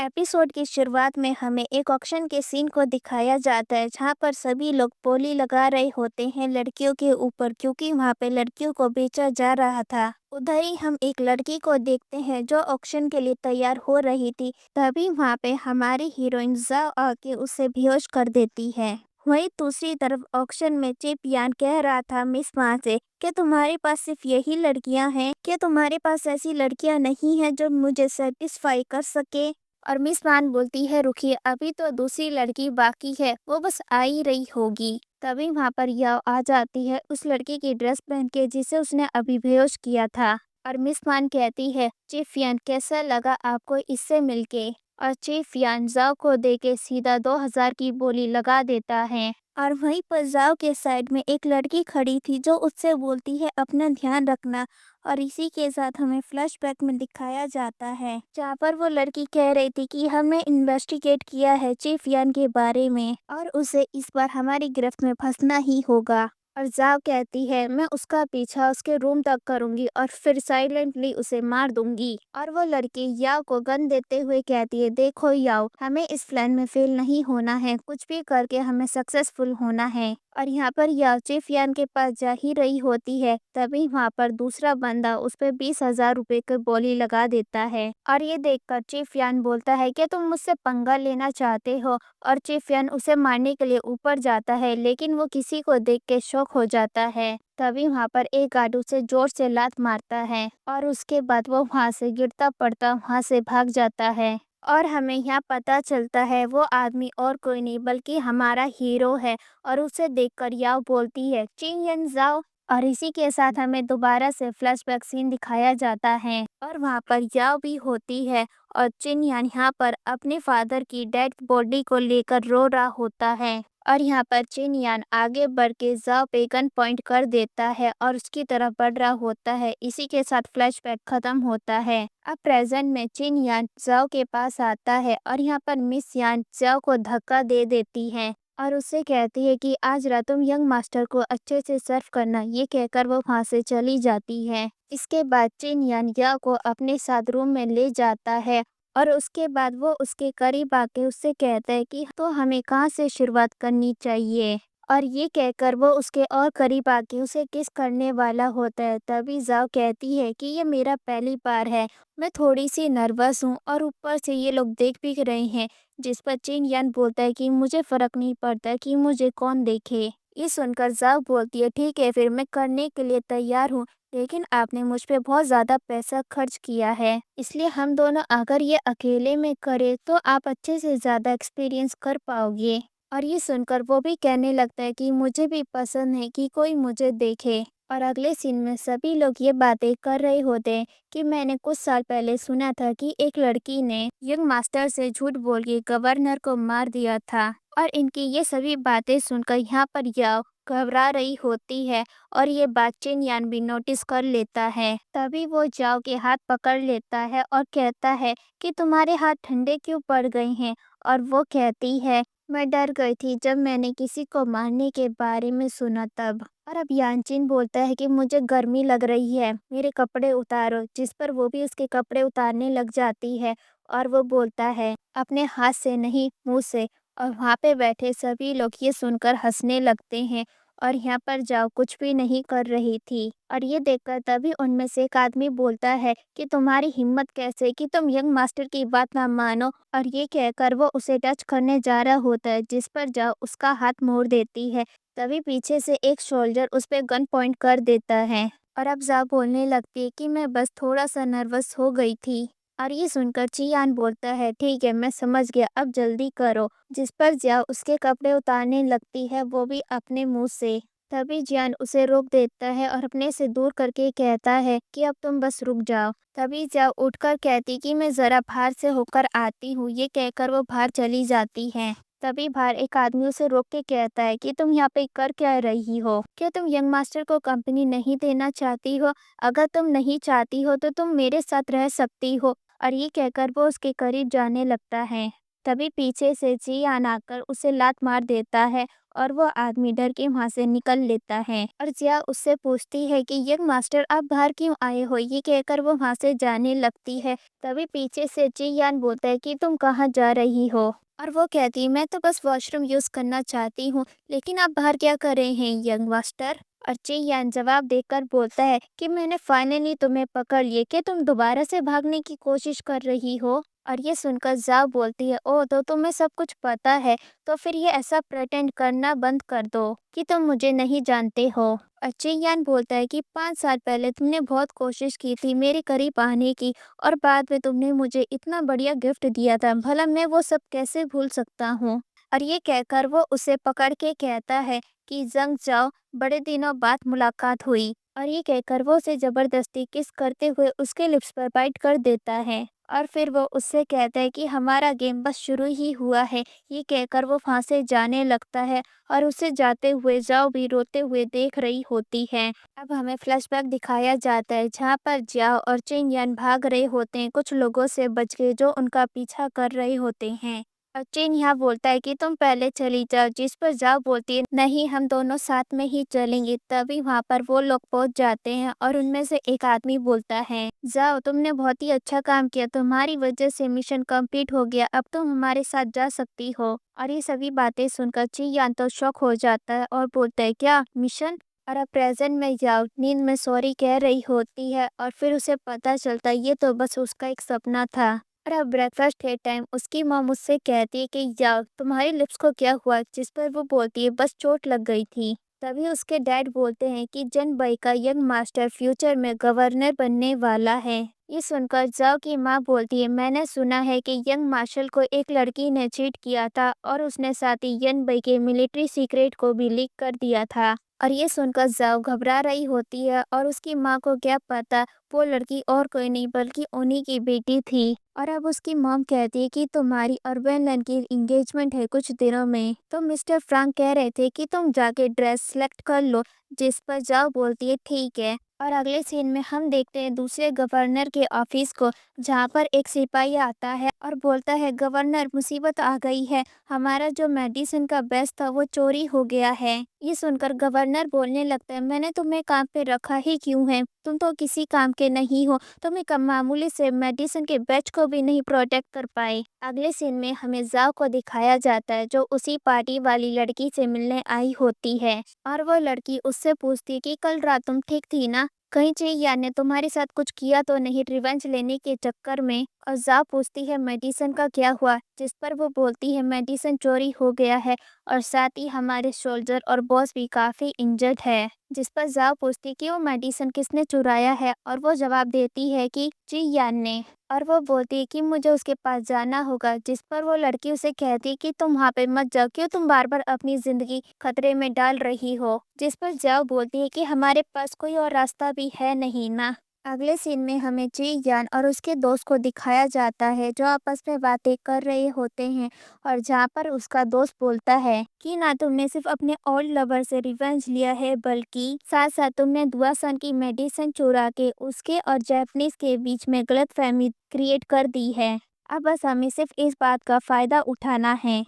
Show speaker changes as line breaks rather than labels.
Episode की शुरुआत में हमें एक ऑक्शन के सीन को दिखाया जाता है जहां पर सभी लोग बोली लगा रहे होते हैं लड़कियों के ऊपर, क्योंकि वहां पे लड़कियों को बेचा जा रहा था। उधर ही हम एक लड़की को देखते हैं जो ऑक्शन के लिए तैयार हो रही थी। तभी वहां पे हमारी हीरोइन जाओ आके उसे बेहोश कर देती है। वहीं दूसरी तरफ ऑक्शन में चिप यान कह रहा था मिस वहां से कि तुम्हारे पास सिर्फ यही लड़कियां हैं, कि तुम्हारे पास ऐसी लड़कियां नहीं हैं जो मुझे सेटिस्फाई कर सके। और मिस मान बोलती है रुकिए, अभी तो दूसरी लड़की बाकी है, वो बस आ ही रही होगी। तभी वहां पर याओ आ जाती है उस लड़की की ड्रेस पहन के जिसे उसने अभी बेहोश किया था। और मिस मान कहती है चीफ यान कैसा लगा आपको इससे मिलके। और चीफ यान जाओ को देके सीधा 2000 की बोली लगा देता है। और वहीं पर जाओ के साइड में एक लड़की खड़ी थी जो उससे बोलती है अपना ध्यान रखना। और इसी के साथ हमें फ्लैशबैक में दिखाया जाता है जहाँ पर वो लड़की कह रही थी कि हमने इन्वेस्टिगेट किया है चीफ यान के बारे में और उसे इस बार हमारी गिरफ्त में फंसना ही होगा। और जाओ कहती है मैं उसका पीछा उसके रूम तक करूंगी और फिर साइलेंटली उसे मार दूंगी। और वो लड़की याओ को गन देते हुए कहती है देखो याओ, हमें इस प्लान में फेल नहीं होना है, कुछ भी करके हमें सक्सेसफुल होना है। और यहाँ पर याओ चीफ यान के पास जा ही रही होती है, तभी वहाँ पर दूसरा बंदा उस पे 20,000 रुपए की बोली लगा देता है। और ये देखकर चीफ यान बोलता है कि तुम मुझसे पंगा लेना चाहते हो। और चीफ यान उसे मारने के लिए ऊपर जाता है, लेकिन वो किसी को देख के शॉक हो जाता है। तभी वहाँ पर एक गार्ड उसे जोर से लात मारता है और उसके बाद वो वहाँ से गिरता पड़ता वहाँ से भाग जाता है। और हमें यहाँ पता चलता है वो आदमी और कोई नहीं बल्कि हमारा हीरो है। और उसे देखकर याओ बोलती है चिंग जाओ। और इसी के साथ हमें दोबारा से फ्लैशबैक सीन दिखाया जाता है और वहाँ पर याओ भी होती है। और चिन यान यहाँ पर अपने फादर की डेड बॉडी को लेकर रो रहा होता है। और यहाँ पर चिन यान आगे बढ़ के जाओ पे गन पॉइंट कर देता है और उसकी तरफ बढ़ रहा होता है। इसी के साथ फ्लैशबैक खत्म होता है। अब प्रेजेंट में चिन यान जाओ के पास आता है और यहाँ पर मिस यान जाओ को धक्का दे देती है और उससे कहती है कि आज रात तुम यंग मास्टर को अच्छे से सर्व करना। ये कहकर वो वहाँ से चली जाती है। इसके बाद चिन यान याओ को अपने साथ रूम में ले जाता है और उसके बाद वो उसके करीब आके उससे कहता है कि तो हमें कहाँ से शुरुआत करनी चाहिए। और ये कहकर वो उसके और करीब आके उसे किस करने वाला होता है। तभी जाओ कहती है कि ये मेरा पहली बार है, मैं थोड़ी सी नर्वस हूँ और ऊपर से ये लोग देख भी रहे हैं। जिस पर चिन यान बोलता है कि मुझे फर्क नहीं पड़ता कि मुझे कौन देखे। ये सुनकर जाओ बोलती है ठीक है फिर मैं करने के लिए तैयार हूँ, लेकिन आपने मुझ पे बहुत ज़्यादा पैसा खर्च किया है, इसलिए हम दोनों अगर ये अकेले में करें तो आप अच्छे से ज़्यादा एक्सपीरियंस कर पाओगे। और ये सुनकर वो भी कहने लगता है कि मुझे भी पसंद है कि कोई मुझे देखे। और अगले सीन में सभी लोग ये बातें कर रहे होते हैं कि मैंने कुछ साल पहले सुना था कि एक लड़की ने यंग मास्टर से झूठ बोल के गवर्नर को मार दिया था। और इनकी ये सभी बातें सुनकर यहाँ पर याओ घबरा रही होती है और ये बात चिन यान भी नोटिस कर लेता है। तभी वो जाओ के हाथ पकड़ लेता है और कहता है कि तुम्हारे हाथ ठंडे क्यों पड़ गए हैं। और वो कहती है मैं डर गई थी जब मैंने किसी को मारने के बारे में सुना तब। और अब यानचिन बोलता है कि मुझे गर्मी लग रही है, मेरे कपड़े उतारो, जिस पर वो भी उसके कपड़े उतारने लग जाती है। और वो बोलता है अपने हाथ से नहीं मुंह से। और वहाँ पे बैठे सभी लोग ये सुनकर हंसने लगते हैं और यहाँ पर जाओ कुछ भी नहीं कर रही थी। और ये देखकर तभी उनमें से एक आदमी बोलता है कि तुम्हारी हिम्मत कैसे कि तुम यंग मास्टर की बात ना मानो। और ये कहकर वो उसे टच करने जा रहा होता है, जिस पर जाओ उसका हाथ मोड़ देती है। तभी पीछे से एक सोल्जर उस पर गन पॉइंट कर देता है और अब जाओ बोलने लगती है कि मैं बस थोड़ा सा नर्वस हो गई थी। और ये सुनकर चियान बोलता है ठीक है मैं समझ गया, अब जल्दी करो। जिस पर जाओ उसके कपड़े उतारने लगती है, वो भी अपने मुंह से। तभी जियान उसे रोक देता है और अपने से दूर करके कहता है कि अब तुम बस रुक जाओ। तभी जाओ उठकर कहती कि मैं जरा बाहर से होकर आती हूँ। ये कहकर वो बाहर चली जाती है। तभी बाहर एक आदमी उसे रोक के कहता है कि तुम यहाँ पे कर क्या रही हो, क्या तुम यंग मास्टर को कंपनी नहीं देना चाहती हो? अगर तुम नहीं चाहती हो तो तुम मेरे साथ रह सकती हो। और ये कहकर वो उसके करीब जाने लगता है। तभी पीछे से जियान आकर उसे लात मार देता है और وہ آدمی ڈر کے وہاں سے نکل لیتا ہے اور زیا اس سے پوچھتی ہے کہ ینگ ماسٹر آپ باہر کیوں آئے ہو، یہ کہہ کر وہ وہاں سے جانے لگتی ہے۔ تبھی پیچھے سے چی یان بولتا ہے کہ تم کہاں جا رہی ہو، اور وہ کہتی میں تو بس واش روم یوز کرنا چاہتی ہوں، لیکن آپ باہر کیا کر رہے ہیں ینگ ماسٹر؟ اور چی یان جواب دے کر بولتا ہے کہ میں نے فائنلی تمہیں پکڑ لیے کہ تم دوبارہ سے بھاگنے کی کوشش کر رہی ہو۔ اور یہ سن کر زاؤ بولتی ہے او تو تمہیں سب کچھ پتا ہے، تو پھر یہ ایسا پریٹینڈ کرنا بند کر دو کہ تم مجھے نہیں جانتے ہو۔ اور چی یان بولتا ہے کہ 5 سال پہلے تم نے بہت کوشش کی تھی میرے قریب آنے کی، اور بعد میں تم نے مجھے اتنا بڑیا گفٹ دیا تھا، بھلا میں وہ سب کیسے بھول سکتا ہوں؟ اور یہ کہہ کر وہ اسے پکڑ کے کہتا ہے کہ زنگ جاؤ، بڑے دنوں بعد ملاقات ہوئی، اور یہ کہہ کر وہ اسے زبردستی کس کرتے ہوئے اس کے لپس پر بائٹ کر دیتا ہے، اور پھر وہ اس سے کہتا ہے کہ ہمارا گیم بس شروع ہی ہوا ہے۔ یہ کہہ کر وہ وہاں سے جانے لگتا ہے اور اسے جاتے ہوئے زاؤ بھی روتے ہوئے دیکھ رہی ہوتی ہے۔ اب ہمیں فلیش بیک دکھایا جاتا ہے جہاں پر جیاؤ اور چین یان بھاگ رہے ہوتے ہیں کچھ لوگوں سے بچ کے جو ان کا پیچھا کر رہے ہوتے ہیں، اور چین یہاں بولتا ہے کہ تم پہلے چلی جاؤ، جس پر جاؤ بولتی ہے نہیں ہم دونوں ساتھ میں ہی چلیں گے۔ تبھی وہاں پر وہ لوگ پہنچ جاتے ہیں اور ان میں سے ایک آدمی بولتا ہے جاؤ تم نے بہت ہی اچھا کام کیا، تمہاری وجہ سے مشن کمپلیٹ ہو گیا، اب تم ہمارے ساتھ جا سکتی ہو۔ اور یہ سبھی باتیں سن کر چی یان تو شوق ہو جاتا ہے اور بولتا ہے کیا مشن؟ اور اب پریزنٹ میں جاؤ نیند میں سوری کہہ رہی ہوتی ہے اور پھر اسے پتا چلتا ہے یہ تو بس اس کا ایک سپنا تھا۔ اور اب بریکفاسٹ کے ٹائم اس کی ماں مجھ سے کہتی ہے کہ جاؤ تمہاری لپس کو کیا ہوا، جس پر وہ بولتی ہے بس چوٹ لگ گئی تھی۔ تبھی اس کے ڈیڈ بولتے ہیں کہ جن بھائی کا ینگ ماسٹر فیوچر میں گورنر بننے والا ہے۔ یہ سن کر زاؤ کی ماں بولتی ہے میں نے سنا ہے کہ ینگ مارشل کو ایک لڑکی نے چیٹ کیا تھا اور اس نے ساتھ ہی ین بھائی کے ملٹری سیکریٹ کو بھی لیک کر دیا تھا۔ اور یہ سن کر زاؤ گھبرا رہی ہوتی ہے اور اس کی ماں کو کیا پتا وہ لڑکی اور کوئی نہیں بلکہ انہی کی بیٹی تھی۔ اور اب اس کی مام کہتی ہے کہ تمہاری اور وین لین کی انگیجمنٹ ہے کچھ دنوں میں، تو مسٹر فرانک کہہ رہے تھے کہ تم جا کے ڈریس سلیکٹ کر لو، جس پر جاؤ بولتی ہے ٹھیک ہے۔ اور اگلے سین میں ہم دیکھتے ہیں دوسرے گورنر کے آفس کو، جہاں پر ایک سپاہی آتا ہے اور بولتا ہے گورنر مصیبت آ گئی ہے، ہمارا جو میڈیسن کا بیس تھا وہ چوری ہو گیا ہے۔ یہ سن کر گورنر بولنے لگتا ہے میں نے تمہیں کام پہ رکھا ہی کیوں ہے، تم تو کسی کام کے نہیں ہو، تم ایک معمولی سے میڈیسن کے بیچ کو بھی نہیں پروٹیکٹ کر پائے۔ اگلے سین میں ہمیں زاؤ کو دکھایا جاتا ہے جو اسی پارٹی والی لڑکی سے ملنے آئی ہوتی ہے، اور وہ لڑکی اس سے پوچھتی ہے کہ کل رات تم ٹھیک تھی نا، کہیں چی یان نے تمہارے ساتھ کچھ کیا تو نہیں ریونج لینے کے چکر میں؟ اور زاؤ پوچھتی ہے میڈیسن کا کیا ہوا، جس پر وہ بولتی ہے میڈیسن چوری ہو گیا ہے اور ساتھ ہی ہمارے سولجر اور باس بھی کافی انجرڈ ہے۔ جس پر زاؤ پوچھتی کہ وہ میڈیسن کس نے چرایا ہے، اور وہ جواب دیتی ہے کہ چی یان نے، اور وہ بولتی ہے کہ مجھے اس کے پاس جانا ہوگا۔ جس پر وہ لڑکی اسے کہتی کہ تم وہاں پہ مت جاؤ، کیوں تم بار بار اپنی زندگی خطرے میں ڈال رہی ہو؟ جس پر جاؤ بولتی ہے کہ ہمارے پاس کوئی اور راستہ بھی ہے نہیں نا۔ اگلے سین میں ہمیں چی یان اور اس کے دوست کو دکھایا جاتا ہے جو آپس میں باتیں کر رہے ہوتے ہیں، اور جہاں پر اس کا دوست بولتا ہے کہ نہ تم نے صرف اپنے اولڈ لور سے ریونج لیا ہے بلکہ ساتھ ساتھ تم نے دوا سن کی میڈیسن چورا کے اس کے اور جیپنیز کے بیچ میں غلط فہمی کریٹ کر دی ہے۔ اب بس ہمیں صرف اس بات کا فائدہ اٹھانا ہے